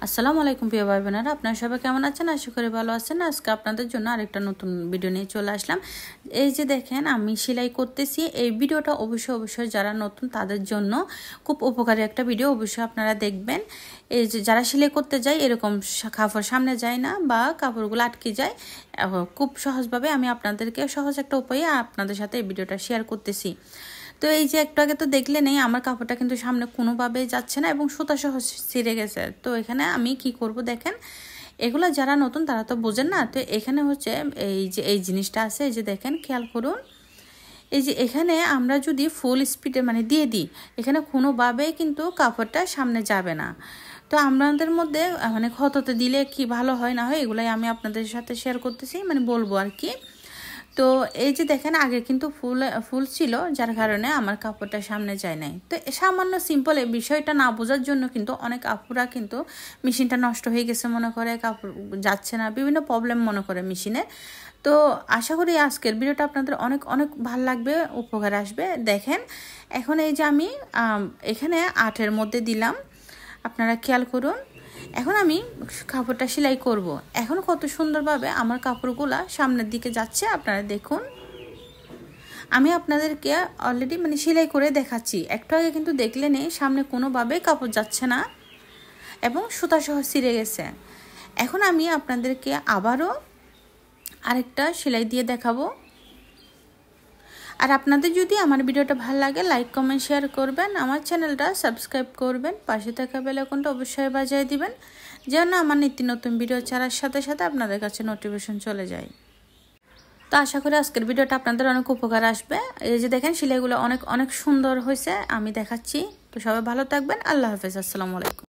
আসসালামু আলাইকুম প্রিয় ভাই বোনেরা, আপনারা সবাই কেমন আছেন? আশা করি ভালো আছেন। আজকে আপনাদের জন্য আরেকটা নতুন ভিডিও নিয়ে চলে আসলাম। এই যে দেখেন আমি সেলাই করতেছি। এই ভিডিওটা অবশ্যই যারা নতুন তাদের জন্য খুব উপকারী একটা ভিডিও, অবশ্যই আপনারা দেখবেন। এই যে যারা সেলাই করতে যায় এরকম কাপড় সামনে যায় না বা কাপড়গুলো আটকে যায়, খুব সহজভাবে আমি আপনাদেরকে সহজ একটা উপায়ে আপনাদের সাথে এই ভিডিওটা শেয়ার করতেছি। তো এই যে একটু আগে তো দেখলে নেই আমার কাপড়টা কিন্তু সামনে কোনোভাবেই যাচ্ছে না এবং সুতা সহ ছিঁড়ে গেছে। তো এখানে আমি কি করব দেখেন, এগুলো যারা নতুন তারা তো বোঝেন না। তো এখানে হচ্ছে এই যে এই জিনিসটা আছে, এই যে দেখেন খেয়াল করুন। এই যে এখানে আমরা যদি ফুল স্পিডে দিয়ে দিই, এখানে কোনোভাবেই কিন্তু কাপড়টা সামনে যাবে না। তো আমাদের মধ্যে ক্ষততে দিলে কি ভালো হয় না হয় এগুলাই আমি আপনাদের সাথে শেয়ার করতেছি, বলবো আর কি। তো এই যে দেখেন আগে কিন্তু ফুল ছিল, যার কারণে আমার কাপড়টা সামনে যায় নাই। তো সামান্য সিম্পল এই বিষয়টা না বোঝার জন্য কিন্তু অনেক আপুরা কিন্তু মেশিনটা নষ্ট হয়ে গেছে মনে করে, কাপড় যাচ্ছে না, বিভিন্ন প্রবলেম মনে করে মেশিনে। তো আশা করি আজকের ভিডিওটা আপনাদের অনেক অনেক ভালো লাগবে, উপকার আসবে। দেখেন এখন এই যে আমি এখানে 8-এর মধ্যে দিলাম, আপনারা খেয়াল করুন। এখন আমি কাপড়টা সেলাই করব। এখন কত সুন্দরভাবে আমার কাপড়গুলা সামনের দিকে যাচ্ছে, আপনারা দেখুন। আমি আপনাদেরকে অলরেডি সেলাই করে দেখাচ্ছি। একটু আগে কিন্তু দেখলে নেই সামনে কোনোভাবে কাপড় যাচ্ছে না এবং সুতা সহ ছিঁড়ে গেছে। এখন আমি আপনাদেরকে আবারও আরেকটা সেলাই দিয়ে দেখাবো। আর আপনাদের যদি আমার ভিডিওটা ভালো লাগে লাইক কমেন্ট শেয়ার করবেন, আমার চ্যানেলটা সাবস্ক্রাইব করবেন, পাশে থাকা বেল আইকনটা অবশ্যই বাজিয়ে দিবেন যেন আমার নিত্য নতুন ভিডিও ছাড়ার সাথে সাথে আপনাদের কাছে নোটিফিকেশন চলে যায়। তো আশা করি আজকের ভিডিওটা আপনাদের অনেক উপকার আসবে। এই যে দেখেন সেলাইগুলো অনেক অনেক সুন্দর হয়েছে, আমি দেখাচ্ছি। তো সবাই ভালো থাকবেন। আল্লাহ হাফেজ। আসসালামু আলাইকুম।